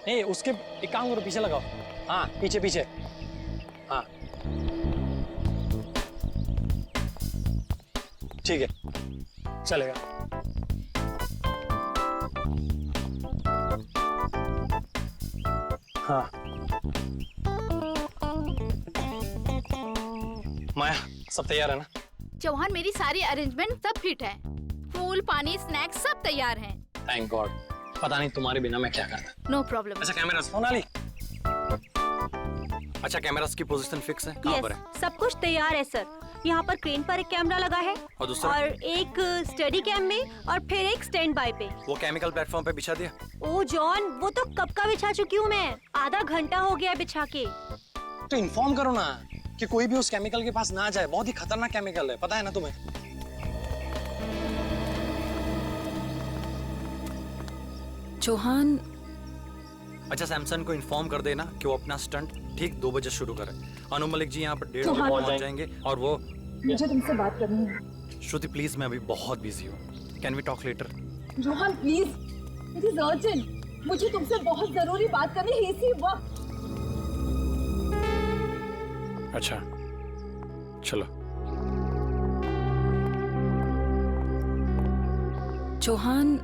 नहीं उसके एक काम करो, पीछे लगाओ। हाँ पीछे पीछे। हाँ ठीक है चलेगा। हाँ माया सब तैयार है ना? चौहान मेरी सारी अरेंजमेंट सब फिट है। फूल पानी स्नैक्स सब तैयार हैं। Thank God. पता नहीं तुम्हारे बिना मैं क्या करता। No problem. अच्छा कैमरा सोनाली। अच्छा कैमरास की पोजीशन फिक्स है? कहाँ पर है? सब कुछ तैयार है सर। यहाँ पर क्रेन पर एक कैमरा लगा है और दूसरा? और एक स्टडी कैम में और फिर एक स्टैंड बाय पे। वो केमिकल प्लेटफॉर्म पे बिछा दिया? ओ जॉन, वो तो कब का बिछा चुकी हूँ मैं। आधा घंटा हो गया बिछा के। तो इन्फॉर्म करो ना कि कोई भी उस केमिकल के पास ना जाए। बहुत ही खतरनाक केमिकल है, पता है ना तुम्हें? चौहान अच्छा सैमसन को इन्फॉर्म कर देना कि वो अपना स्टंट ठीक 2 बजे शुरू करे। अनु मलिक जी यहाँ पर 1:30 बजे पहुँच जाएंगे और वो मुझे तुमसे बात करनी है। श्रुति प्लीज मैं अभी बहुत बिजी हूँ। Can we talk later? Johan please, it is urgent. मुझे तुमसे बहुत जरूरी बात करनी है इसी वक्त। अच्छा चलो। चौहान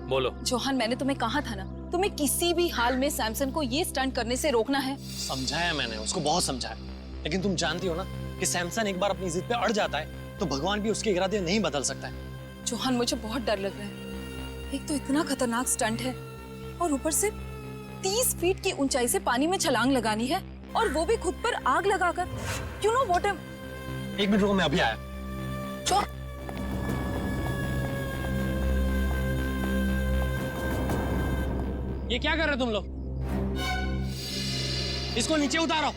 बोलो। चौहान मैंने तुम्हें कहा था ना, तुम्हें किसी भी हाल में सैमसन को ये स्टंट करने से रोकना है। समझाया मैंने उसको, बहुत समझाया, लेकिन तुम जानती हो ना कि सैमसन एक बार अपनी जिद पे अड़ जाता है तो भगवान भी उसके इरादे नहीं बदल सकता है। चौहान मुझे बहुत डर लग रहा है। एक तो इतना खतरनाक स्टंट है और ऊपर से 30 फीट की ऊंचाई से पानी में छलांग लगानी है और वो भी खुद पर आग लगाकर। You know what? एक मिनट रुको, मैं अभी आया। ये क्या कर रहे हो तुम लोग? इसको नीचे उतारो।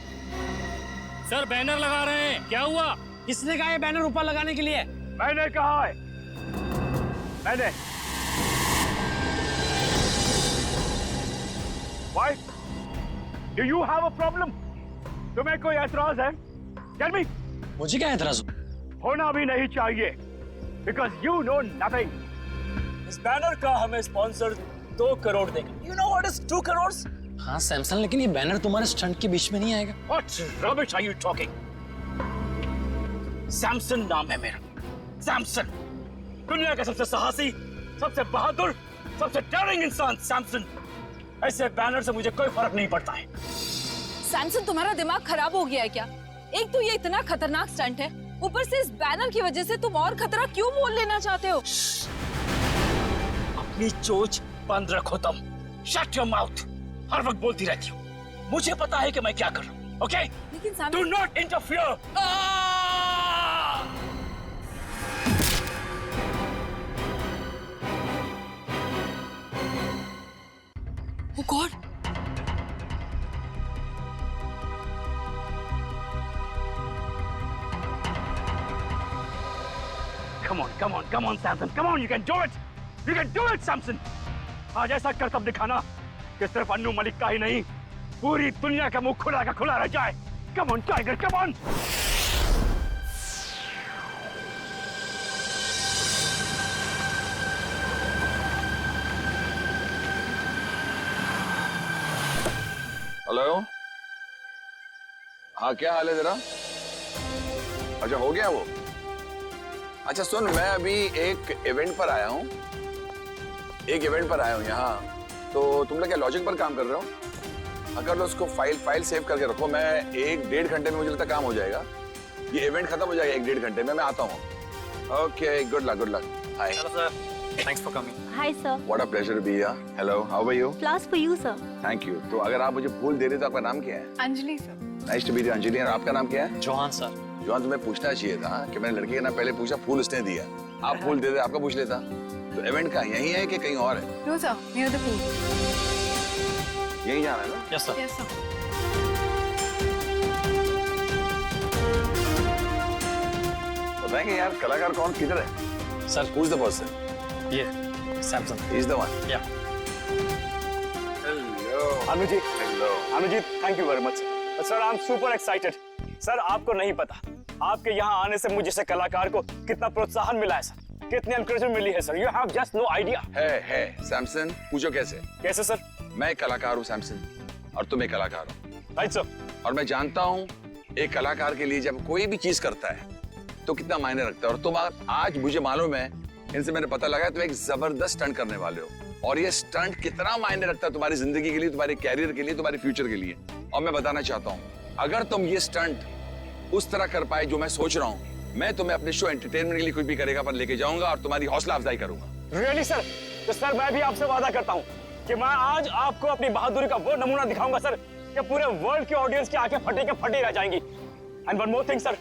सर बैनर लगा रहे हैं। क्या हुआ? किसने कहा ये बैनर ऊपर लगाने के लिए? मैंने कहा है। मैंने। Why? Do you have a problem? तुम्हें कोई ऐतराज है? Tell me. मुझे क्या एतराज होना भी नहीं चाहिए because you know nothing. इस बैनर का हमें स्पॉन्सर 2 करोड़ देगा। You know what is 2 crores? हाँ सैमसन, लेकिन ये बैनर तुम्हारे स्टंट के बीच में नहीं आएगा। What rubbish are you talking? Samson नाम है मेरा। सैमसन, दुनिया का सबसे साहसी, सबसे बहादुर, सबसे डेयरिंग इंसान सैमसन। ऐसे बैनर से मुझे कोई फर्क नहीं पड़ता है। सैमसन तुम्हारा दिमाग खराब हो गया है क्या? एक तो ये इतना खतरनाक स्टंट है, ऊपर से इस बैनर की वजह से तुम और खतरा क्यों मोल लेना चाहते हो? अपनी चोच बंद रखो तुम। Shut your mouth. हर वक्त बोलती रहती हो। मुझे पता है कि मैं क्या कर रहा हूँ, ओके? लेकिन Do not interfere. Oh God! Come on, Samson. Come on, you can do it. You can do it, Samson. आज ऐसा करतब दिखाना कि सिर्फ अन्नू मलिक का ही नहीं, पूरी दुनिया का मुंह खुला का खुला रह जाए। Come on, Tiger, come on. Hello, हाँ क्या हाल है जरा? अच्छा हो गया वो? अच्छा सुन, मैं अभी एक इवेंट पर आया हूँ। यहाँ। तो तुम लोग क्या लॉजिक पर काम कर रहे हो? अगर लो उसको फाइल सेव करके रखो। मैं 1-1.5 घंटे में मुझे लगता काम हो जाएगा। ये इवेंट खत्म हो जाएगा 1-1.5 घंटे में। मैं आता हूँ। Okay, good luck. Hi. Hello sir, thanks for coming. Hi sir. What a pleasure be here. Hello, how are you? Flowers for you sir. Thank you. तो अगर आप मुझे फूल दे रहे तो आपका नाम क्या है? Anjali sir. Nice to meet you Anjali. और आपका नाम क्या है? चौहान सर। जॉन, तुम्हें पूछना चाहिए था कि मैंने लड़की का नाम पहले पूछा, फूल उसने दिया। आप फूल दे दे, आपका पूछ लेता। तो इवेंट का यही है कि कहीं और है? No sir, near the pool. यही जाना है ना? Yes sir. Yes sir. बताएंगे यार कलाकार कौन किधर है? Sir Who's the person? ये सैमसन। He's the one. या Hello. Anuji, Hello. Anuji, thank you very much. Sir, I am super excited. Sir, आपको नहीं पता, आपके यहाँ आने से मुझे जैसे कलाकार को कितना प्रोत्साहन मिला है सर, कितनी एनकरेजमेंट मिली है sir. You have just no idea. Hi Samson, पूछो कैसे? कैसे सर? मैं एक कलाकार हूँ सैमसन, और तुम एक कलाकार हो। Right sir. और मैं जानता हूँ एक कलाकार के लिए जब कोई भी चीज करता है तो कितना मायने रखता है। और तुम आज मुझे मालूम है, इनसे मैंने पता लगा, तुम एक जबरदस्त स्टंट करने वाले हो। और ये स्टंट कितना मायने रखता है तुम्हारी जिंदगी के लिए, तुम्हारे कैरियर के लिए, तुम्हारे फ्यूचर के लिए। और मैं बताना चाहता हूँ, अगर तुम ये स्टंट उस तरह कर पाए जो मैं सोच रहा हूँ, मैं तुम्हें अपने शो एंटरटेनमेंट के लिए कुछ भी करेगा पर लेके जाऊंगा और तुम्हारी हौसला अफजाई करूंगा। Really sir? तो सर मैं भी आपसे वादा करता हूँ कि मैं आज आपको अपनी बहादुरी का वो नमूना दिखाऊंगा सर कि पूरे वर्ल्ड की ऑडियंस की आंखें फटे के फटे रह जाएंगी। And one more thing sir,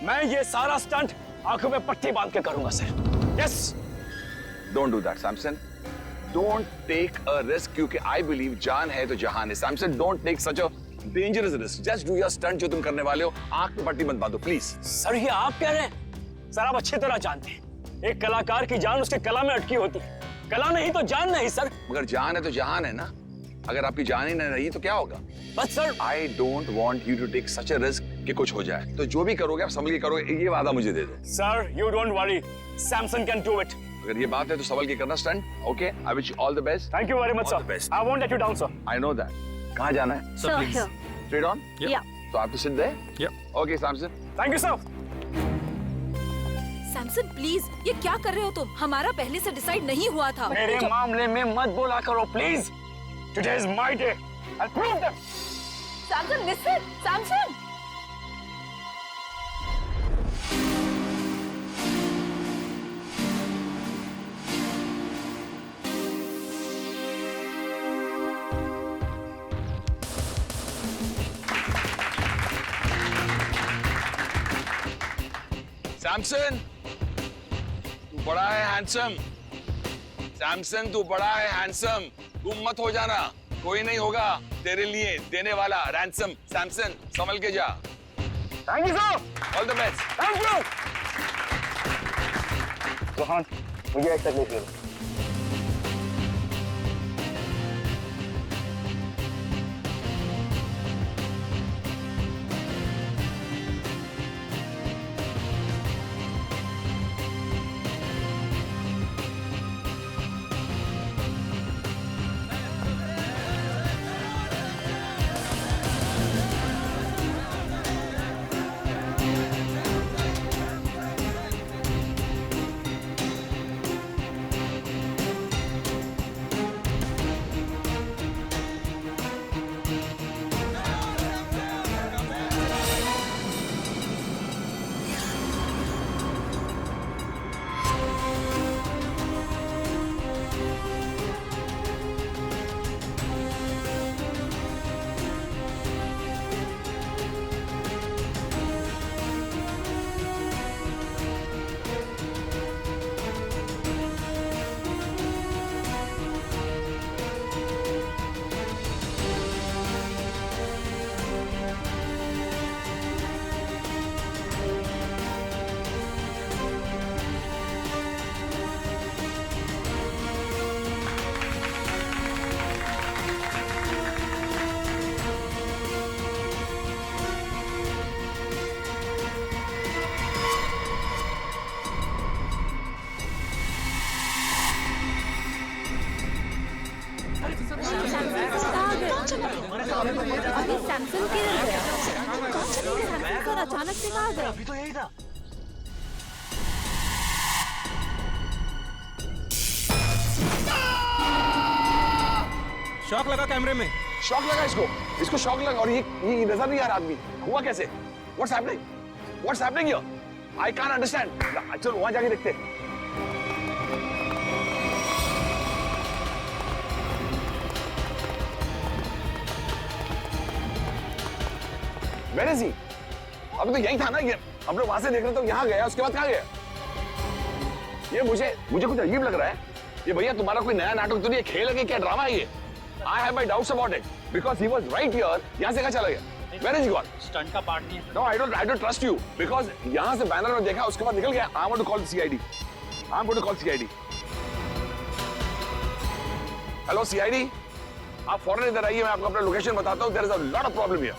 मैं ये सारा स्टंट आंखों में पट्टी बांध के करूंगा sir. Yes. Don't do that Samson, don't take a risk, क्योंकि आई बिलीव जान है तो जहान है। Samson, don't take such a dangerous risk, just do your stunt जो तुम करने वाले हो। आंख में पट्टी मत बांधो प्लीज। सर ये आप कह रहे हैं? सर आप अच्छी तरह जानते हैं एक कलाकार की जान उसके कला में अटकी होती है, कला नहीं तो जान नहीं सर। मगर जान है तो जहान है ना, अगर आपकी जान ही नहीं रही तो क्या होगा? बस sir I don't want you to take such a risk कि कुछ हो जाए। तो जो भी करोगे आप संभल के करोगे, ये वादा मुझे दे दो। Sir you don't worry, Samson can do it. अगर ये बात है तो संभल के करना stunt. Okay, I wish you all the best. Thank you very much All the sir. best. I won't let you down sir. I know that. कहाँ जाना है? Sir please. Straight on? या तो आप तो सिद्ध है? Yep. Okay Samson. Thank you sir. Samson please, ये क्या कर रहे हो तुम? हमारा पहले से डिसाइड नहीं हुआ था। मेरे मामले में मत बोला करो please. Today is my day, I prove that. Samson listen, Samson. Samson, तू बड़ा है हैंडसम। सैमसन, तू बड़ा है हैंडसम। तुम मत हो जाना, कोई नहीं होगा तेरे लिए देने वाला रैंसम। सैमसन, संभल के जा। Thank you sir. All the best. Thank you. Rohan, मुझे एक तकलीफ है। अभी सैमसन किधर गया? सैमसन अचानक से कहाँ गया? अभी तो यही था। शॉक लगा कैमरे में। शॉक लगा इसको, इसको शॉक लगा। और ये नजर नहीं आ रहा आदमी। हुआ कैसे? What's happening? What's happening here? I can't understand. चलो वहां जाके देखते हैं। Where is he? अभी तो यही था ना ये। हम लोग वहां से देख रहे थे, यहाँ गया, उसके बाद कहाँ गया? ये मुझे कुछ अजीब लग रहा है। ये भैया तुम्हारा कोई नया नाटक तो नहीं, खेल है कि क्या ड्रामा है ये? I have my doubts about it because he was right here. यहाँ से कहाँ चला गया? Where is he gone? Stunt का पार्ट नहीं है। No, I don't trust you because यहाँ से बैनर में देखा, उसके बाद निकल गया। I want to call the CID. I'm going to call CID. Hello CID, आप फौरन इधर आइए, मैं आपको अपना लोकेशन बताता हूँ। There is a lot of problem here.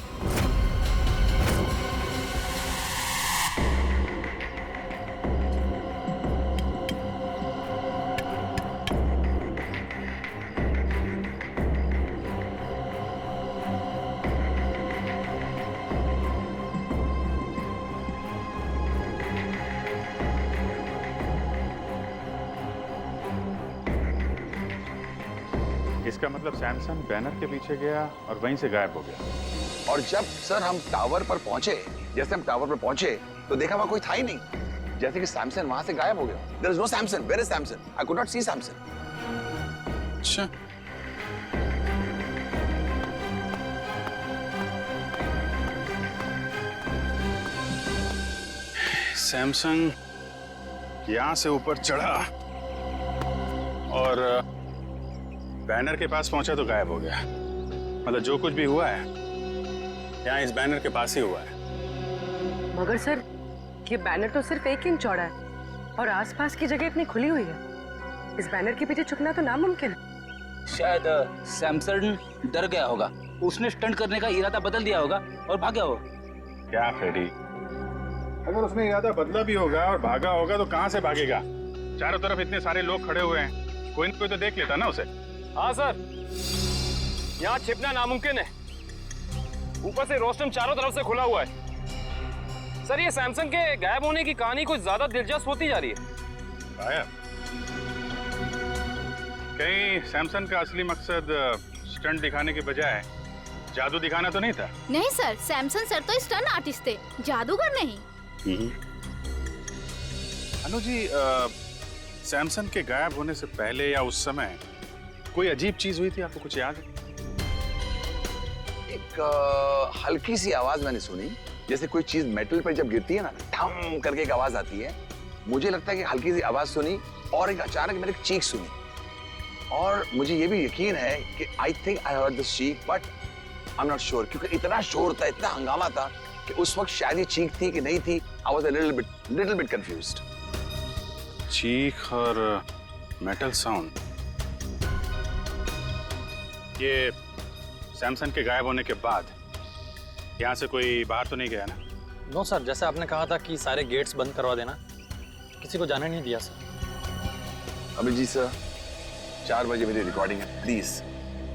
इसका मतलब सैमसन बैनर के पीछे गया और वहीं से गायब हो गया। और जब सर हम टावर पर पहुंचे, जैसे हम टावर पर पहुंचे तो देखा वहां कोई था ही नहीं, जैसे कि सैमसन वहां से गायब हो गया। There is no Samson. Where is Samson? I could not see Samson. अच्छा, सैमसंग यहां से ऊपर चढ़ा और बैनर के पास पहुंचा तो गायब हो गया। मतलब जो कुछ भी हुआ है यहाँ इस बैनर के पास ही हुआ है। मगर सर, ये बैनर तो सिर्फ 1 इंच चौड़ा है और आसपास की जगह इतनी खुली हुई है। इस बैनर के पीछे छुपना तो नामुमकिन है। शायद सैमसन डर गया होगा, उसने स्टंट करने का इरादा बदल दिया होगा और भागा होगा। क्या फ्रेडी, अगर उसने इरादा बदला भी होगा और भागा होगा तो कहां से भागेगा? चारों तरफ इतने सारे लोग खड़े हुए हैं, कोई न कोई तो देख लेता ना उसे। हाँ सर, यहाँ छिपना नामुमकिन है। ऊपर से रोस्टम चारों तरफ से खुला हुआ है। सर, ये सैमसंग के गायब होने की कहानी कुछ ज्यादा दिलचस्प होती जा रही है। गायब? कहीं सैमसंग का असली मकसद स्टंट दिखाने के बजाय जादू दिखाना तो नहीं था? नहीं सर, सैमसन सर तो स्टंट आर्टिस्ट थे, जादूगर नहीं। अनु जी, सैमसंग के गायब होने से पहले या उस समय कोई अजीब चीज हुई थी, आपको कुछ याद है? एक हल्की सी आवाज मैंने सुनी, जैसे कोई चीज मेटल पर जब गिरती है ना, ठम करके एक आवाज आती है। मुझे लगता है कि हल्की सी आवाज सुनी और एक अचानक मैंने एक चीख सुनी, और मुझे ये भी यकीन है कि I think I heard this cheekh, but I am not sure, क्योंकि इतना शोर था, इतना हंगामा था कि उस वक्त शायद ये चीख थी कि नहीं थी। I was a little bit confused. चीख और मेटल साउंड, ये सैमसंग के गायब होने के बाद यहाँ से कोई बाहर तो नहीं गया ना? नो सर, जैसे आपने कहा था कि सारे गेट्स बंद करवा देना, किसी को जाने नहीं दिया सर। अभिजीत सर, 4 बजे मेरी रिकॉर्डिंग है, please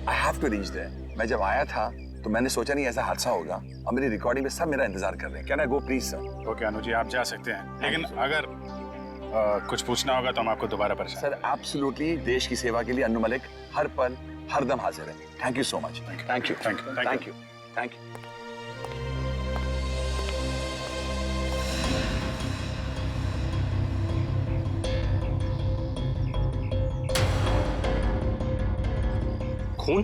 I have to reach there. मैं जब आया था तो मैंने सोचा नहीं ऐसा हादसा होगा, और मेरी रिकॉर्डिंग में सब मेरा इंतजार कर रहे हैं। Can I go please sir? Okay Anu ji, आप जा सकते हैं, लेकिन अगर कुछ पूछना होगा तो हम आपको दोबारा परेशान। सर एब्सोल्युटली, देश की सेवा के लिए अन्नू मलिक हर पल हर दम हाजिर है। Thank you so much. Thank you thank you thank you thank you. खून?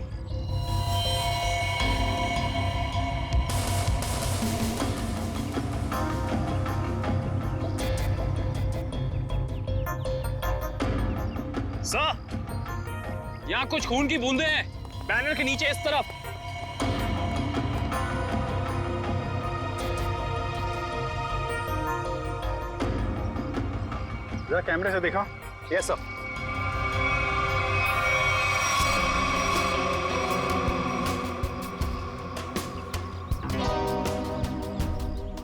सर, यहाँ कुछ खून की बूंदें हैं, बैनर के नीचे इस तरफ। जरा कैमरे से देखो। Yes sir.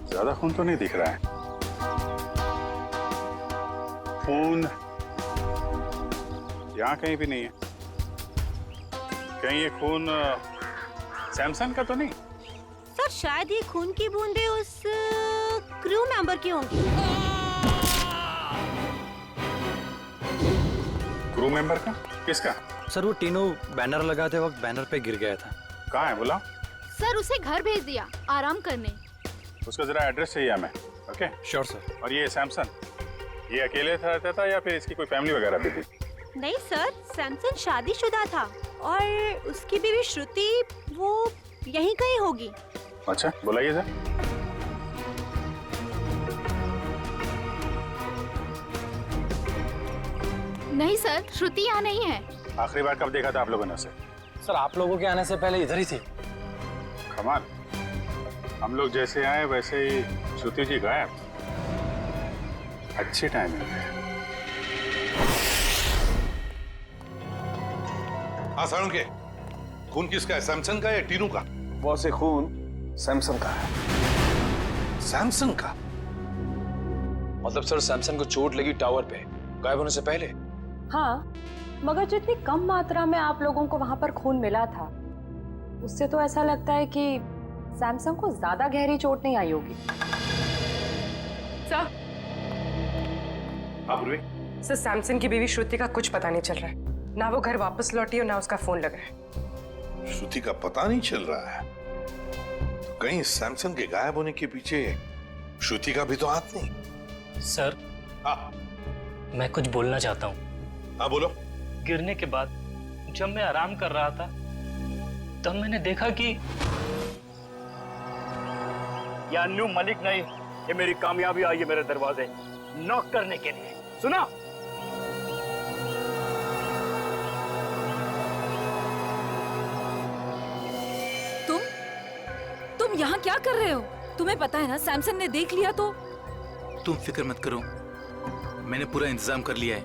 ज्यादा खून तो नहीं दिख रहा है। खून यहाँ कहीं भी नहीं है। कहीं ये खून सैमसंग का तो नहीं? सर, शायद ये खून की बूंदें उस क्रू मेंबर की होंगी। क्रू मेंबर का? किसका? सर, वो तीनों बैनर लगाते वक्त बैनर पे गिर गया था। कहाँ है बोला? सर, उसे घर भेज दिया आराम करने। उसका जरा एड्रेस चाहिए हमें। Okay sure sir. और ये सैमसंग, ये अकेले रहता था या फिर इसकी कोई फैमिली वगैरह भी थी? नहीं सर, सैमसन शादीशुदा था और उसकी बीवी श्रुति वो यहीं कहीं होगी। अच्छा, बुलाइए सर। नहीं सर, श्रुति यहाँ नहीं है। आखिरी बार कब देखा था आप लोगों ने उसे? सर, आप लोगों के आने से पहले इधर ही थी। कमाल, हम लोग जैसे आए वैसे ही श्रुति जी गायब। अच्छी टाइमिंग है। हाँ सारुण के, खून किसका है, सैमसंग का या टीनू का? वो से खून सैमसंग का है। सैमसंग का? मतलब सर, सैमसंग को चोट लगी टावर पे गायब होने से पहले? हाँ, मगर जितनी कम मात्रा में आप लोगों को वहां पर खून मिला था, उससे तो ऐसा लगता है कि सैमसंग को ज्यादा गहरी चोट नहीं आई होगी। सर, सर, सैमसंग की बीवी श्रुति का कुछ पता नहीं चल रहा है। ना वो घर वापस लौटी और ना उसका फोन लगा है। श्रुति का पता नहीं चल रहा है। तो कहीं सैमसन के गायब होने के पीछे श्रुति का भी तो हाथ नहीं। सर, हाँ मैं कुछ बोलना चाहता हूँ। हाँ बोलो। गिरने के बाद जब मैं आराम कर रहा था तब मैंने देखा कि या अन्नू मलिक नहीं, ये मेरी कामयाबी आई है मेरे दरवाजे नॉक करने के लिए। सुना? तुम यहाँ क्या कर रहे हो? तुम्हें पता है ना सैमसन ने देख लिया तो? तुम फिक्र मत करो, मैंने पूरा इंतजाम कर लिया है।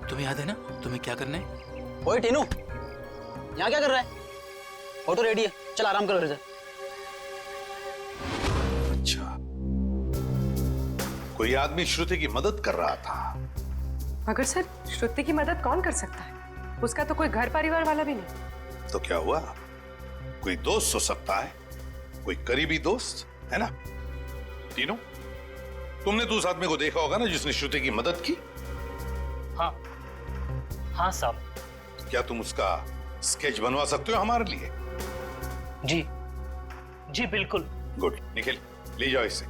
तुम्हें याद है ना तुम्हें क्या करना है? ओए टीनू, यहाँ क्या कर रहा है? ऑटो रेडी है, चल आराम करो घर से। अच्छा, कोई आदमी श्रुति की मदद कर रहा था। मगर सर, श्रुति की मदद कौन कर सकता है? उसका तो कोई घर परिवार वाला भी नहीं। तो क्या हुआ? कोई दोस्त हो सकता है, कोई करीबी दोस्त, है ना? तीनों, तुमने तो उस आदमी को देखा होगा ना जिसने श्रुति की मदद की? हाँ हाँ साहब। क्या तुम उसका स्केच बनवा सकते हो हमारे लिए? जी जी बिल्कुल। गुड, निखिल ले जाओ इसे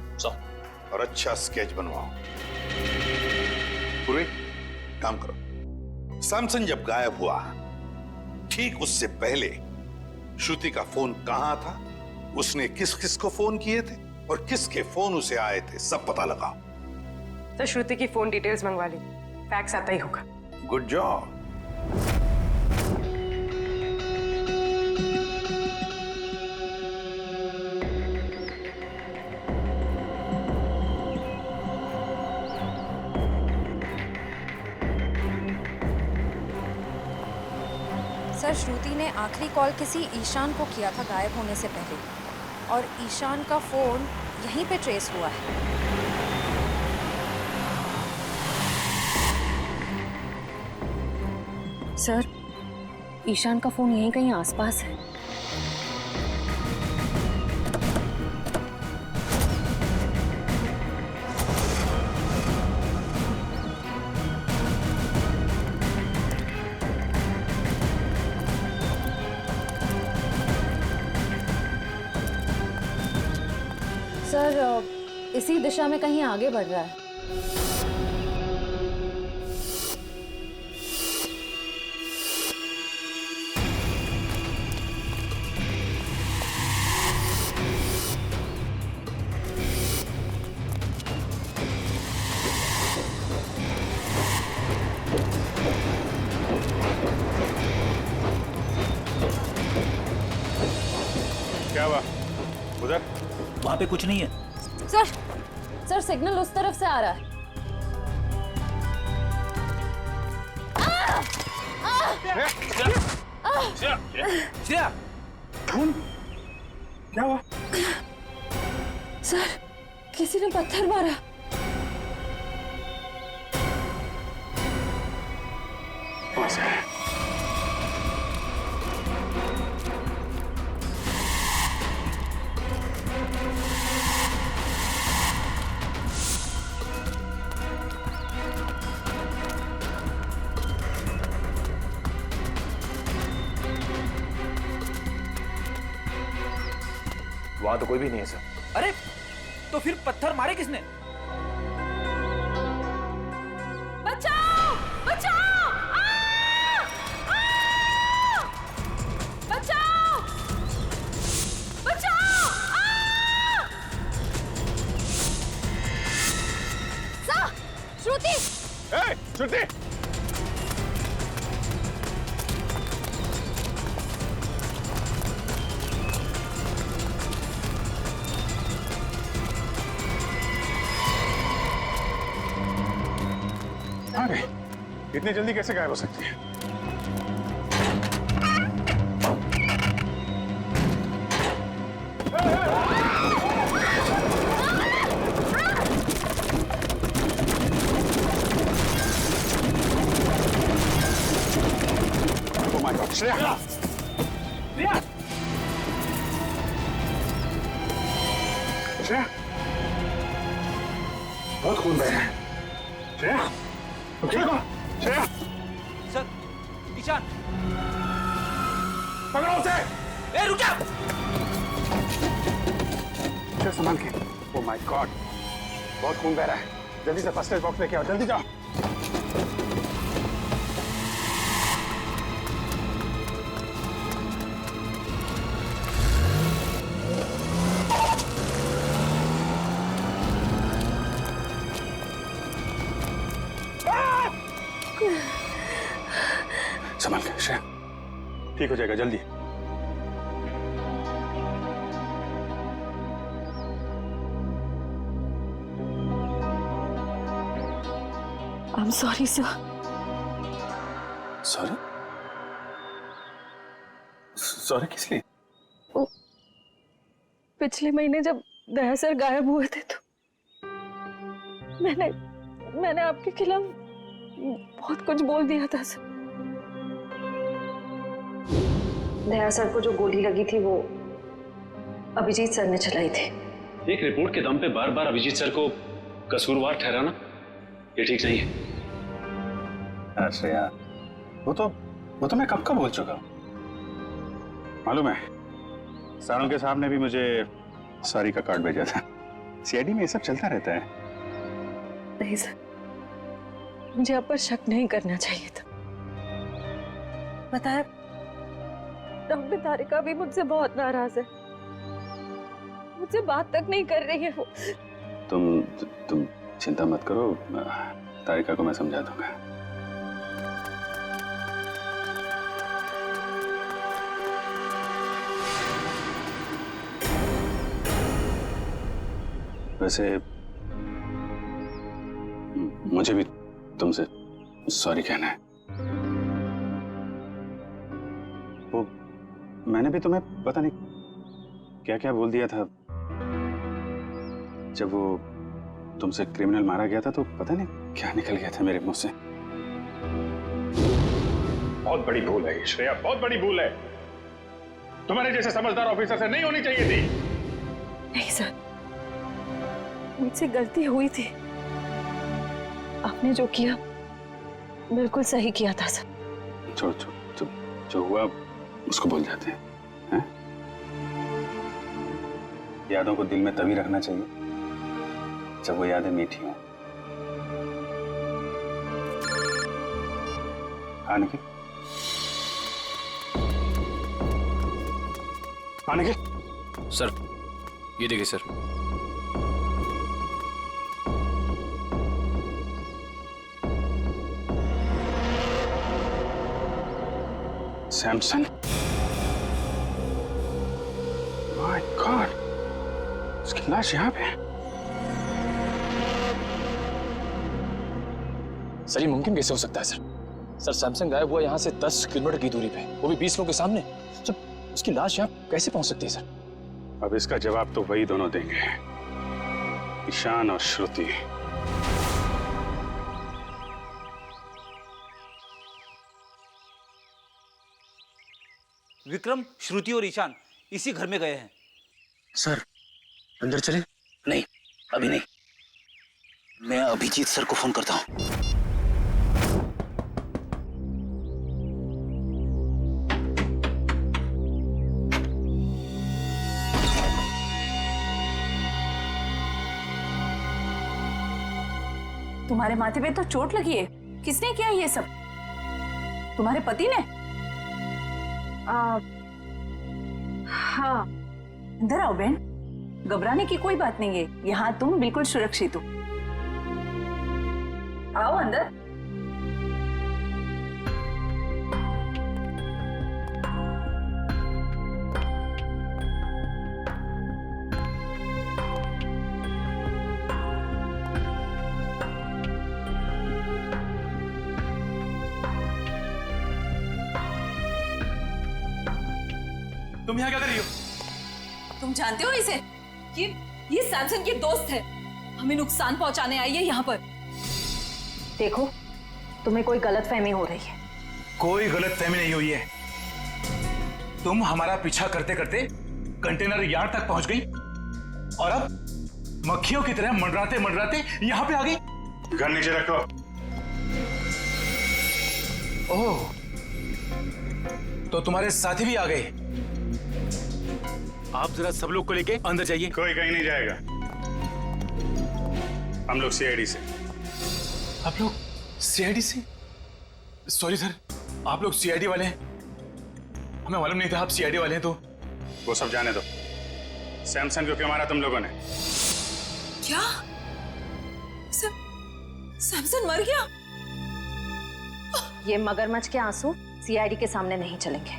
और अच्छा स्केच बनवाओ। पूर्वी काम करो। सैमसन जब गायब हुआ ठीक उससे पहले श्रुति का फोन कहां था, उसने किस किस को फोन किए थे और किसके फोन उसे आए थे, सब पता लगाओ। तो श्रुति की फोन डिटेल्स मंगवा ली, फैक्स आता ही होगा। Good job. सर, श्रुति ने आखिरी कॉल किसी ईशान को किया था गायब होने से पहले, और ईशान का फोन यहीं पे ट्रेस हुआ है। सर, ईशान का फोन यहीं कहीं आसपास है। सर, इसी दिशा में कहीं आगे बढ़ रहा है। क्या हुआ उधर? वहां पे कुछ नहीं है। सर, सिग्नल उस तरफ से आ रहा है। श्रेया, क्या हुआ? सर, किसी ने पत्थर मारा। वहां तो कोई भी नहीं है सर। अरे तो फिर पत्थर मारे किसने? बचाओ! बचाओ! बचाओ! बचाओ! सर, श्रुति! श्रुति! इतनी जल्दी कैसे गायब हो सकती है? Oh my God, Shreya! Shreya! बहुत खून बह रहा है। श्रेया! तुम ठीक हो? श्रेया! सर, ईशान पकड़ो उसे। ए रुक जा। संभाल के। ओह माय गॉड, बहुत खून बह रहा है। जल्दी से फर्स्ट एड बॉक्स लेके आओ, जल्दी जाओ। संभाल के श्रेया, ठीक हो जाएगा, जल्दी। I'm sorry, sir. Sorry? Sorry किस लिए? पिछले महीने जब दया सर गायब हुए थे तो मैंने आपके खिलाफ बहुत कुछ बोल दिया था सर। दया सर को जो गोली लगी थी वो अभिजीत सर ने चलाई थी। एक रिपोर्ट के दम पे बार बार अभिजीत सर को कसूरवार ठहराना ये ठीक नहीं है। श्रेया, वो तो मैं कब का बोल चुका हूं। मालूम है, सारंगे साहब ने भी मुझे सॉरी का कार्ड भेजा था। सीआईडी में ये सब चलता रहता है। नहीं सर, मुझे आप पर शक नहीं करना चाहिए था। बताया, डॉक्टर तारिका भी मुझसे बहुत नाराज है, मुझसे बात तक नहीं कर रही है वो। तुम चिंता मत करो, तारिका को मैं समझा दूंगा। वैसे मुझे भी तुमसे सॉरी कहना है। वो मैंने भी तुम्हें पता नहीं क्या क्या बोल दिया था। जब वो तुमसे क्रिमिनल मारा गया था तो पता नहीं क्या निकल गया था मेरे मुंह से। बहुत बड़ी भूल है श्रेया, बहुत बड़ी भूल है। तुम्हारे जैसे समझदार ऑफिसर से नहीं होनी चाहिए थी। नहीं सर, मुझसे गलती हुई थी। आपने जो किया बिल्कुल सही किया था सर। छोड़, जो हुआ उसको भूल जाते हैं। यादों को दिल में तभी रखना चाहिए जब वो यादें मीठी हों। हाँ निखिल, हाँ निखिल। सर ये देखिए सर। सैमसन, माय गॉड, उसकी लाश यहाँ पे है। सर ये मुमकिन कैसे हो सकता है सर? सर सैमसंग गायब हुआ यहाँ से 10 किलोमीटर की दूरी पे, वो भी 20 लोगों के सामने। सर उसकी लाश यहाँ कैसे पहुंच सकती है सर? अब इसका जवाब तो वही दोनों देंगे, ईशान और श्रुति। विक्रम, श्रुति और ईशान इसी घर में गए हैं। सर अंदर चले? नहीं, अभी नहीं। मैं अभिजीत सर को फोन करता हूँ। तुम्हारे माथे पे तो चोट लगी है, किसने किया ये सब? तुम्हारे पति ने? हाँ। अंदर आओ बहन, घबराने की कोई बात नहीं है, यहाँ तुम बिल्कुल सुरक्षित हो। आओ अंदर। तुम यहाँ क्या कर रही हो? तुम जानते हो इसे? ये सैमसन के दोस्त है, हमें नुकसान पहुंचाने आई है यहाँ पर। देखो, तुम्हें कोई गलतफहमी हो रही है। कोई गलतफहमी नहीं हुई है। तुम हमारा पीछा करते करते कंटेनर यार्ड तक पहुंच गई और अब मक्खियों की तरह मंडराते मंडराते यहाँ पे आ गई। गन नीचे रखो। ओह, तो तुम्हारे साथी भी आ गए। आप जरा सब लोग को लेके अंदर जाइए। कोई कहीं नहीं जाएगा। हम लोग सीआईडी से। आप लोग सीआईडी से? सॉरी सर, आप लोग सीआईडी वाले हैं? हमें मालूम नहीं था आप सीआईडी वाले हैं। तो वो सब जाने दो। सैमसन को क्यों मारा तुम लोगों ने? क्या? सैमसन मर गया? ये मगरमच्छ के आंसू सीआईडी के सामने नहीं चलेंगे।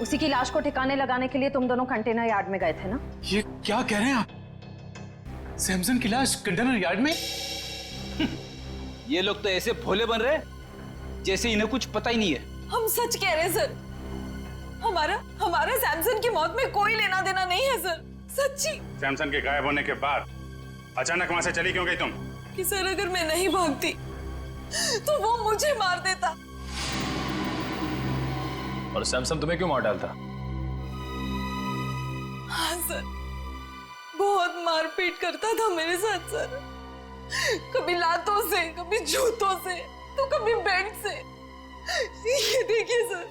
उसी की लाश को ठिकाने लगाने के लिए तुम दोनों कंटेनर यार्ड में गए थे ना? ये क्या कह रहे हैं आप? सैमसन की लाश कंटेनर यार्ड में? ये लोग तो ऐसे भोले बन रहे जैसे इन्हें कुछ पता ही नहीं है। हम सच कह रहे हैं सर। हमारा सैमसन की मौत में कोई लेना देना नहीं है सर, सच्ची। सैमसन के गायब होने के बाद अचानक वहां से चली क्यों गई तुम? कि सर अगर मैं नहीं भागती तो वो मुझे मार देता। और सैमसन तुम्हें क्यों मार डालता? हाँ सर, बहुत मारपीट करता था मेरे साथ सर। कभी लातों से, कभी जूतों से, तो कभी बेल्ट से। ये देखिए सर।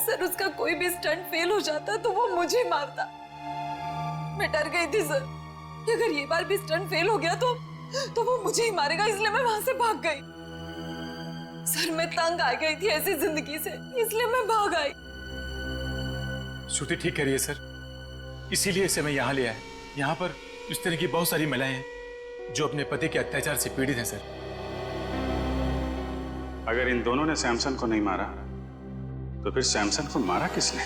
सर उसका कोई भी स्टंट फेल हो जाता तो वो मुझे मारता। मैं डर गई थी सर कि अगर ये बार भी स्टंट फेल हो गया तो वो मुझे ही मारेगा, इसलिए मैं वहां से भाग गई। सर मैं तंग आ गई थी ऐसी जिंदगी से, इसलिए मैं भाग आई। श्रुति ठीक कह रही है सर, इसीलिए इसे मैं यहाँ ले आया। यहाँ पर इस तरह की बहुत सारी महिलाएं हैं जो अपने पति के अत्याचार से पीड़ित हैं सर। अगर इन दोनों ने सैमसन को नहीं मारा तो फिर सैमसन को मारा किसने?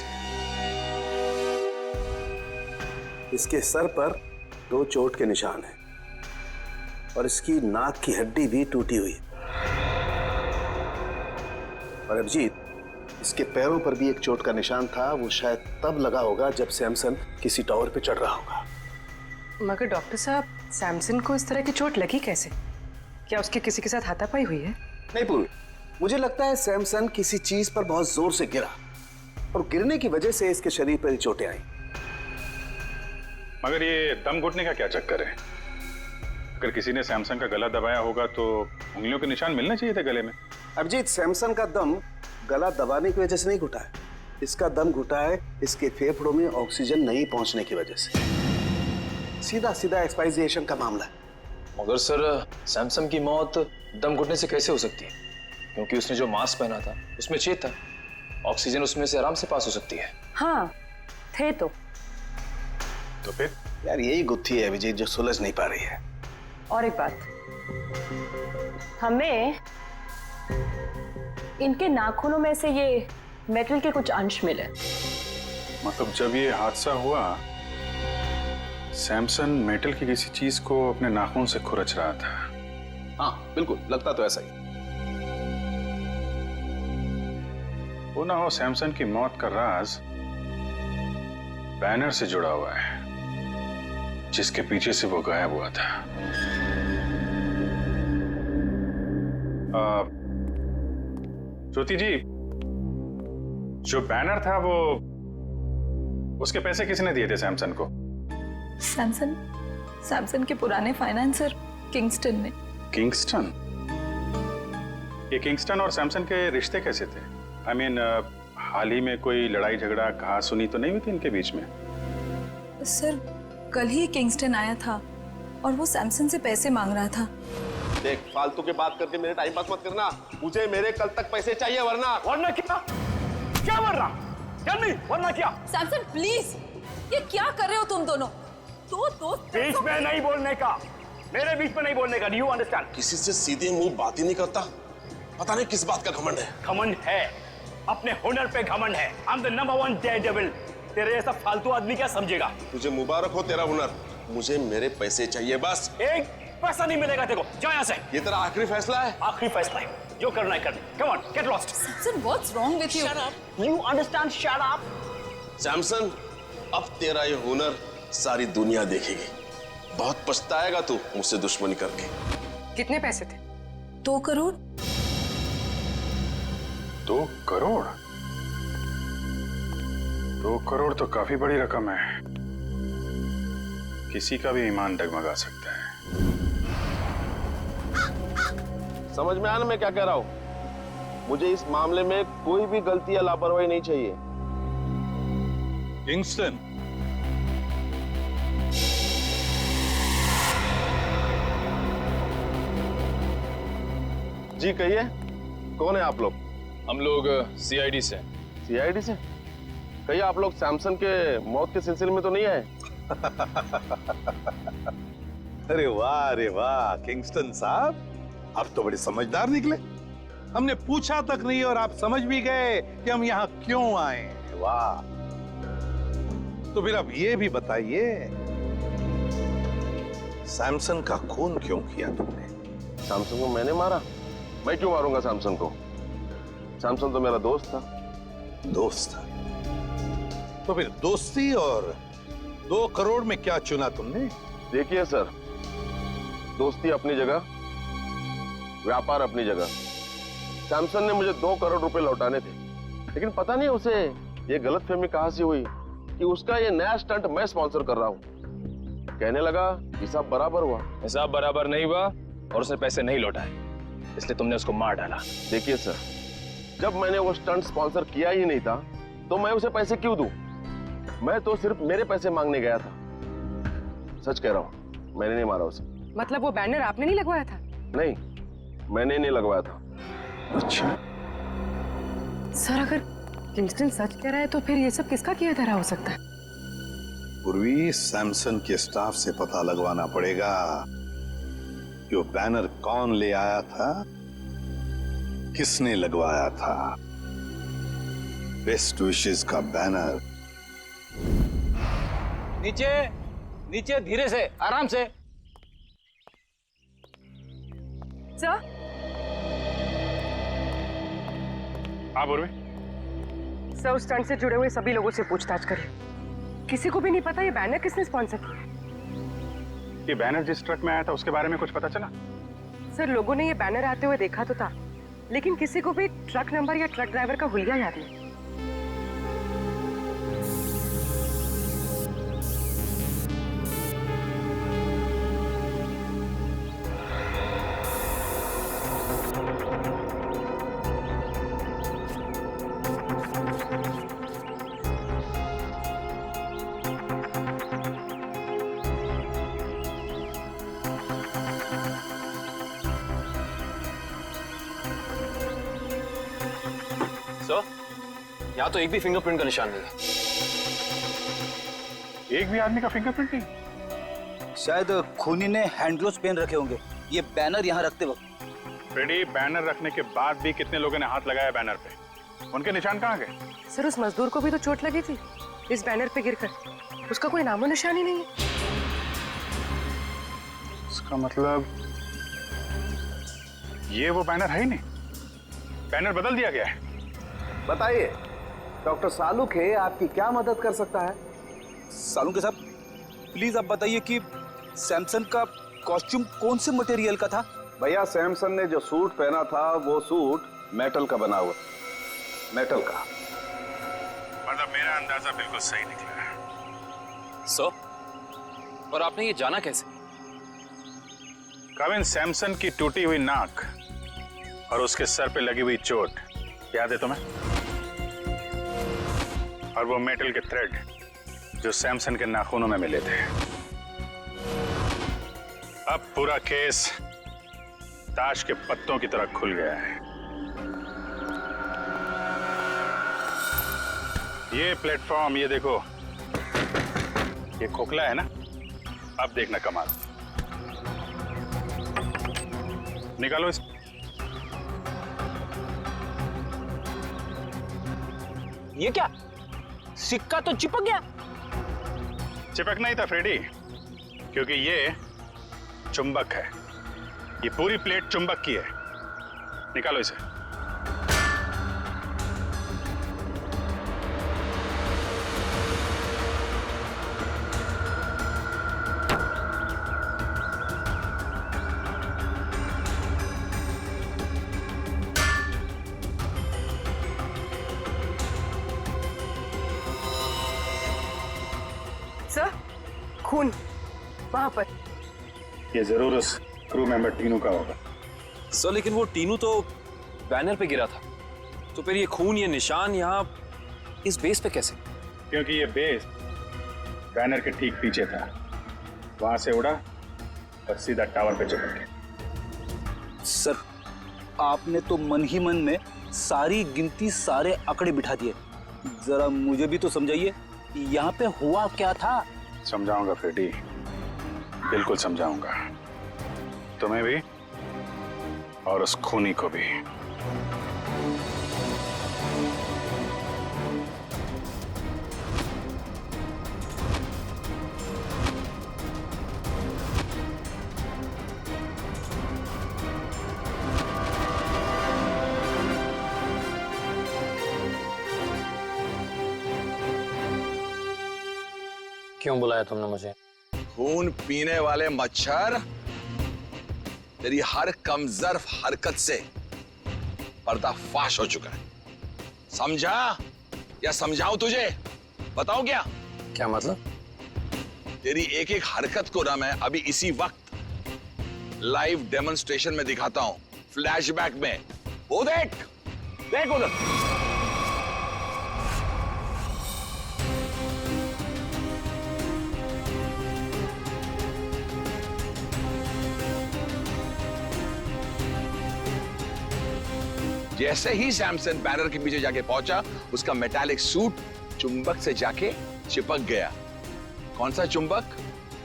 इसके सर पर 2 चोट के निशान हैं और इसकी नाक की हड्डी भी टूटी हुई है। और अभिजीत, इसके पैरों पर भी एक चोट का निशान था। वो शायद तब लगा होगा जब सैमसन किसी टावर पे चढ़ रहा होगा। मगर डॉक्टर साहब, सैमसन को इस तरह की चोट लगी कैसे? क्या उसके किसी के साथ हाथापाई हुई है? नहीं पूर्वी, मुझे लगता है सैमसन किसी चीज पर बहुत जोर से गिरा और गिरने की वजह से इसके शरीर पर चोटें आई। मगर ये दम घुटने का क्या चक्कर है? अगर किसी ने सैमसन का गला दबाया होगा तो उंगलियों के निशान मिलने चाहिए थे गले में। अभिजीत, सैमसन का दम गला दबाने की वजह से नहीं घुटा है। इसका दम घुटा है इसके फेफड़ों में ऑक्सीजन नहीं पहुंचने की वजह से। सीधा सीधा एक्सपायरिएशन का मामला है। मगर सर, सैमसन की मौत दम घुटने से कैसे हो सकती है? क्योंकि उसने जो मास्क पहना था उसमें छेद था, ऑक्सीजन उसमें से आराम से पास हो सकती है। हाँ थे तो फिर यार यही गुत्थी है अभिजीत जो सुलझ नहीं पा रही है। और एक बात, हमें इनके नाखूनों में से ये मेटल के कुछ अंश मिले। मतलब जब ये हादसा हुआ सैमसन मेटल की किसी चीज को अपने नाखून से खुरच रहा था। हाँ बिल्कुल, लगता तो ऐसा ही। वो ना हो सैमसन की मौत का राज बैनर से जुड़ा हुआ है जिसके पीछे से वो गायब हुआ था। ज्योति जी, जो बैनर था वो उसके पैसे किसने दिए थे सैमसन को? सैमसन के पुराने फाइनेंसर किंगस्टन ने। किंगस्टन? ये किंगस्टन और सैमसन के रिश्ते कैसे थे? I mean, हाल ही में कोई लड़ाई झगड़ा कहा सुनी तो नहीं हुई थी इनके बीच में? सर कल ही किंगस्टन आया था और वो सैमसन से पैसे मांग रहा था। देख, फालतू की बात करके मेरे टाइम पास मत करना। मुझे मेरे कल तक पैसे चाहिए, वरना क्या? क्या वरना? वरना क्या? सैमसन प्लीज, ये क्या कर रहे हो तुम दोनों? दो दोस्त बीच में नहीं बोलने का, मेरे बीच में नहीं बोलने का। Do you understand? किसी से सीधे मुंह बात ही नहीं करता। पता नहीं किस बात का घमंड है। घमंड है, अपने हुनर पे घमंड है। I am the number 1 Daredevil. तेरे जैसा फालतू आदमी क्या समझेगा? तुझे मुबारक हो तेरा हुनर। मुझे मेरे पैसे चाहिए बस। एक पैसा नहीं मिलेगा तेरे को। जा यहाँ से। ये तेरा आखिरी फैसला है? आखिरी फैसला है, जो करना है कर। Come on, get lost. Samson, what's wrong with you? Shut up. You understand? Shut up. Samson, अब तेरा ये हुनर सारी दुनिया देखेगी। बहुत पछताएगा तू मुझसे दुश्मनी करके। कितने पैसे थे? 2 करोड़। 2 करोड़? 2 करोड़ तो काफी बड़ी रकम है। किसी का भी ईमान डगमगा सकता है। समझ में आया ना मैं क्या कह रहा हूं? मुझे इस मामले में कोई भी गलती या लापरवाही नहीं चाहिए। किंगस्टन, जी कहिए, कौन है आप लोग? हम लोग सीआईडी से। सीआईडी से? कहिए आप लोग सैमसन के मौत के सिलसिले में तो नहीं आए? अरे वाह किंगस्टन साहब, आप तो बड़े समझदार निकले। हमने पूछा तक नहीं और आप समझ भी गए कि हम यहाँ क्यों आए। वाह। तो फिर अब ये भी बताइए, सैमसन का खून क्यों किया तुमने? सैमसन को मैंने मारा? मैं क्यों मारूंगा सैमसन को? सैमसन तो मेरा दोस्त था। दोस्त था? तो फिर दोस्ती और 2 करोड़ में क्या चुना तुमने? देखिए सर, दोस्ती अपनी जगह, व्यापार अपनी जगह। सैमसन ने मुझे 2 करोड़ रुपए लौटाने थे, लेकिन पता नहीं उसे ये गलतफहमी कहां से हुई कि उसका ये नया स्टंट मैं स्पॉन्सर कर रहा हूं। कहने लगा हिसाब बराबर हुआ। हिसाब बराबर नहीं हुआ और उसने पैसे नहीं लौटाए, इसलिए तुमने उसको मार डाला। देखिए सर, जब मैंने वो स्टंट स्पॉन्सर किया ही नहीं था तो मैं उसे पैसे क्यों दूं? मैं तो सिर्फ मेरे पैसे मांगने गया था। सच कह रहा हूं, मैंने नहीं मारा उसे। मतलब वो बैनर आपने नहीं लगवाया था? नहीं, मैंने नहीं लगवाया था। अच्छा सर, अगर किंगस्टन सच कह रहा है तो फिर ये सब किसका किया धरा हो सकता है? पूर्वी, सैमसन के स्टाफ से पता लगवाना पड़ेगा कि वो बैनर कौन ले आया था, किसने लगवाया था। बेस्ट विशेस का बैनर। नीचे नीचे, धीरे से, आराम से। सर, हाँ पूर्वी। सर, उस स्टंट से जुड़े हुए सभी लोगों से पूछताछ करिए। किसी को भी नहीं पता ये बैनर किसने स्पॉन्सर किया। ये बैनर जिस ट्रक में आया था उसके बारे में कुछ पता चला? सर, लोगों ने ये बैनर आते हुए देखा तो था, लेकिन किसी को भी ट्रक नंबर या ट्रक ड्राइवर का हुलिया याद नहीं। सर, यहाँ तो एक भी फिंगरप्रिंट का निशान नहीं है। एक भी आदमी का फिंगरप्रिंट नहीं? शायद खूनी ने हैंड ग्लोव्स पहन रखे होंगे ये बैनर यहाँ रखते वक्त। फ्रेडी, बैनर रखने के बाद भी कितने लोगों ने हाथ लगाया बैनर पे? उनके निशान कहाँ गए? सर, उस मजदूर को भी तो चोट लगी थी इस बैनर पे गिरकर। उसका कोई नामो निशान ही नहीं है। इसका मतलब ये वो बैनर है ही नहीं, बैनर बदल दिया गया है। बताइए, डॉक्टर सालुखे आपकी क्या मदद कर सकता है? सालुखे साहब, प्लीज आप बताइए कि सैमसन का कॉस्ट्यूम कौन से मटेरियल का था? भैया, सैमसन ने जो सूट पहना था वो सूट मेटल का बना हुआ। मेटल का। मतलब मेरा अंदाजा बिल्कुल सही निकला है। सर, और आपने ये जाना कैसे? कविन, सैमसन की टूटी हुई नाक और उसके सर पे लगी हुई चोट याद है तुम्हें? और वो मेटल के थ्रेड जो सैमसन के नाखूनों में मिले थे। अब पूरा केस ताश के पत्तों की तरह खुल गया है। ये प्लेटफॉर्म, ये देखो, ये खोखला है ना? अब देखना कमाल। निकालो इस। ये क्या? सिक्का तो चिपक गया। चिपकना ही था फ्रेडी, क्योंकि ये चुंबक है। ये पूरी प्लेट चुंबक की है। निकालो इसे। सर, खून वहां पर। ये जरूर उस क्रू मेंबर तीनों का होगा। सर लेकिन वो टीनू तो बैनर पे गिरा था, तो फिर ये खून, ये निशान यहाँ इस बेस पे कैसे? क्योंकि ये बेस बैनर के ठीक पीछे था, वहां से उड़ा और सीधा टावर पे चिपक गया। सर आपने तो मन ही मन में सारी गिनती, सारे आंकड़े बिठा दिए। जरा मुझे भी तो समझाइए यहाँ पे हुआ क्या था। समझाऊंगा फ्रेडी, बिल्कुल समझाऊंगा, तुम्हें भी और उस खूनी को भी। क्यों बुलाया तुमने मुझे? खून पीने वाले मच्छर, तेरी हर कमजोर हरकत से पर्दाफाश हो चुका है। समझा या समझाऊं तुझे? बताऊं क्या? क्या मतलब? तेरी एक एक हरकत को ना मैं अभी इसी वक्त लाइव डेमोन्स्ट्रेशन में दिखाता हूं, फ्लैशबैक में। वो देख, देख उधर। जैसे ही सैमसन बैनर के पीछे जाके पहुंचा, उसका मेटालिक सूट चुंबक से जाके चिपक गया। कौन सा चुंबक?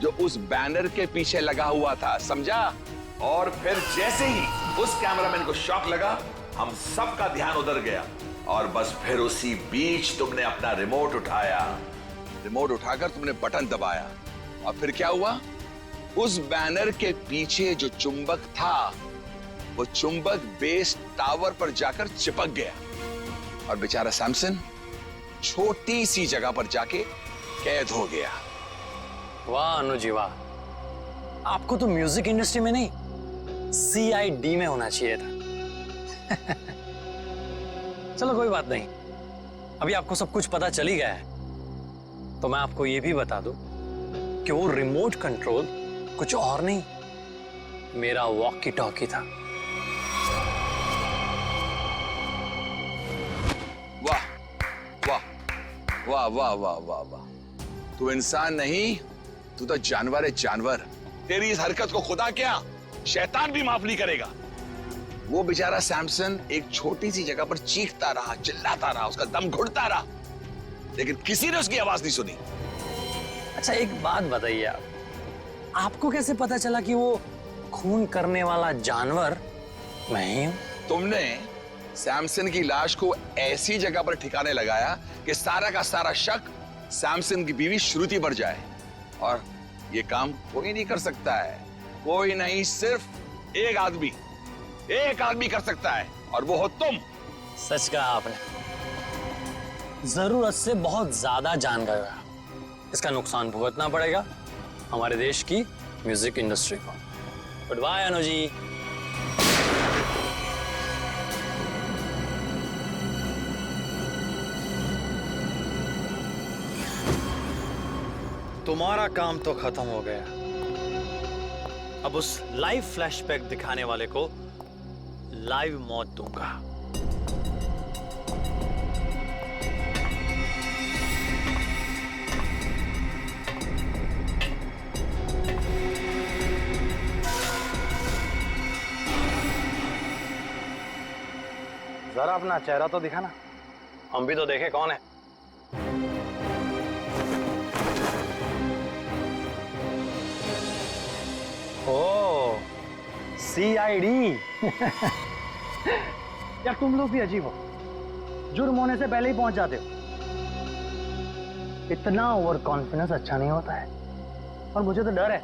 जो उस बैनर के पीछे लगा हुआ था, समझा? और फिर जैसे ही उस कैमरामैन को शॉक लगा, हम सबका ध्यान उधर गया और बस फिर उसी बीच तुमने अपना रिमोट उठाया। रिमोट उठाकर तुमने बटन दबाया और फिर क्या हुआ? उस बैनर के पीछे जो चुंबक था, वो चुंबक बेस टावर पर जाकर चिपक गया और बेचारा सैमसन छोटी सी जगह पर जाके कैद हो गया। वाह अनुजी वाह, आपको तो म्यूजिक इंडस्ट्री में नहीं, CID में होना चाहिए था। चलो कोई बात नहीं, अभी आपको सब कुछ पता चल ही गया है, तो मैं आपको ये भी बता दूं कि वो रिमोट कंट्रोल कुछ और नहीं, मेरा वॉकी टॉकी था। वाह वाह वाह वाह वाह वाह वाह, तू इंसान नहीं, तू तो जानवर है, जानवर। तेरी इस हरकत को खुदा क्या, शैतान भी माफ नहीं करेगा। वो बेचारा सैमसन एक छोटी सी जगह पर चीखता रहा, चिल्लाता रहा, उसका दम घुटता रहा, लेकिन किसी ने उसकी आवाज नहीं सुनी। अच्छा एक बात बताइए, आपको कैसे पता चला कि वो खून करने वाला जानवर मैं ही हूं? तुमने सैमसन की लाश को ऐसी जगह पर ठिकाने लगाया कि सारा का सारा शक सैमसन की बीवी श्रुति पर जाए, और ये काम कोई नहीं कर सकता है, कोई नहीं, सिर्फ एक आदमी कर सकता है, और वो हो तुम। सच कहा आपने, जरूरत से बहुत ज्यादा जान गए हो। इसका नुकसान भुगतना पड़ेगा हमारे देश की म्यूजिक इंडस्ट्री को। Good bye Anuji. तुम्हारा काम तो खत्म हो गया, अब उस लाइव फ्लैशबैक दिखाने वाले को लाइव मौत दूंगा। जरा अपना चेहरा तो दिखाना, हम भी तो देखे कौन है। ओ CID। यार तुम लोग भी अजीब हो, जुर्म होने से पहले ही पहुंच जाते हो। इतना ओवर कॉन्फिडेंस अच्छा नहीं होता है, और मुझे तो डर है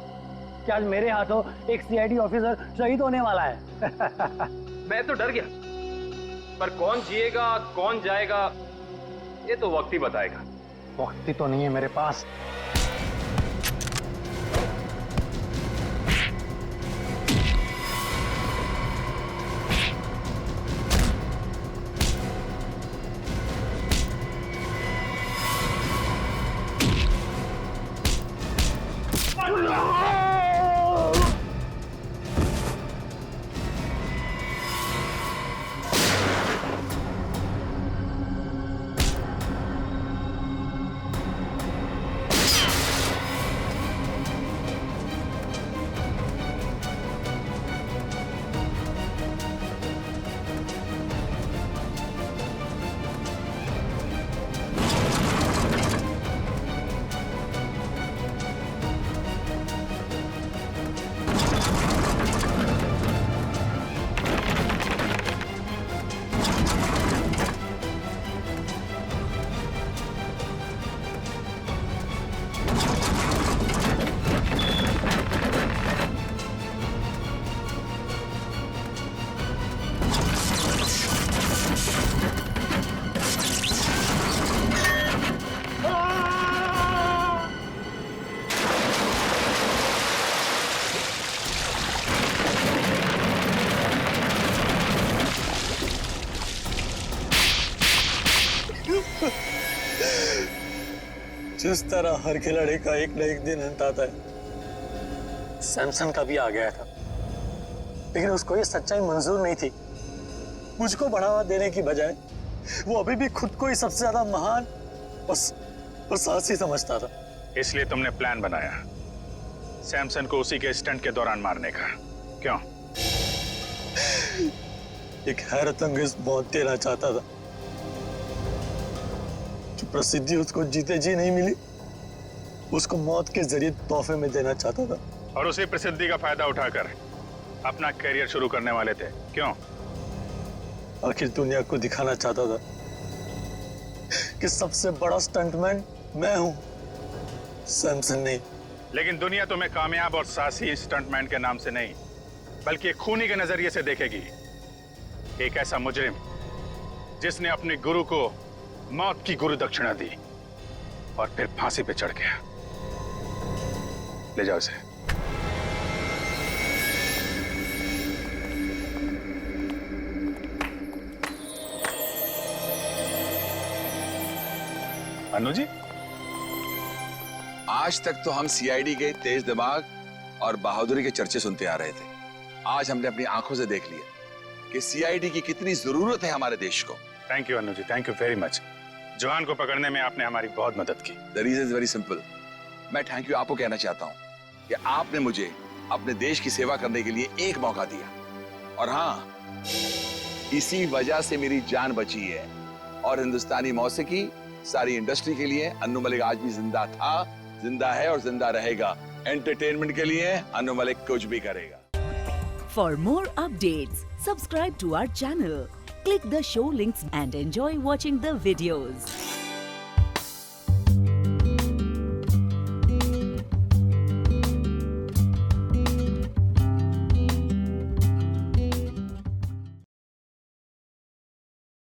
कि आज मेरे हाथों एक CID ऑफिसर शहीद होने वाला है। मैं तो डर गया, पर कौन जिएगा कौन जाएगा ये तो वक्त ही बताएगा। वक्त ही तो नहीं है मेरे पास। जिस तरह हर खिलाड़ी का एक न एक दिन अंत आता है, सैमसन का भी आ गया था, लेकिन उसको ये सच्चाई मंजूर नहीं थी। मुझको बढ़ावा देने की बजाय वो अभी भी खुद को ही सबसे ज्यादा महान और साहसी समझता था। इसलिए तुमने प्लान बनाया सैमसन को उसी के स्टंट के दौरान मारने का, क्यों? एक हैरत अंगेज मौत देना चाहता था। जो प्रसिद्धि उसको जीते जी नहीं मिली, उसको मौत के जरिए तोहफे में देना चाहता था। और उसी प्रसिद्धि का फायदा उठाकर अपना करियर शुरू करने वाले थे, क्यों? आखिर दुनिया को दिखाना चाहता था कि सबसे बड़ा स्टंटमैन मैं हूं, सैमसन नहीं। लेकिन दुनिया तुम्हें कामयाब और साहसी स्टंटमैन के नाम से नहीं, बल्कि एक खूनी के नजरिए से देखेगी। एक ऐसा मुजरिम जिसने अपने गुरु को मौत की गुरु दक्षिणा दी और फिर फांसी पे चढ़ गया। ले जाओ इसे। अनु जी, आज तक तो हम सीआईडी के तेज दिमाग और बहादुरी के चर्चे सुनते आ रहे थे। आज हमने अपनी आंखों से देख लिया कि सीआईडी की कितनी जरूरत है हमारे देश को। Thank you Anu ji, thank you very much. जवान को पकड़ने में आपने हमारी बहुत मदद की। The reason is very simple. मैं थैंक यू आपको कहना चाहता हूं कि आपने मुझे अपने देश की सेवा करने के लिए एक मौका दिया, और हाँ, इसी वजह से मेरी जान बची है। और हिंदुस्तानी मौसीकी सारी इंडस्ट्री के लिए अन्नू मलिक आज भी जिंदा था, जिंदा है और जिंदा रहेगा। एंटरटेनमेंट के लिए अन्नू मलिक कुछ भी करेगा। For more updates, subscribe to our channel, click the show links and enjoy watching the videos.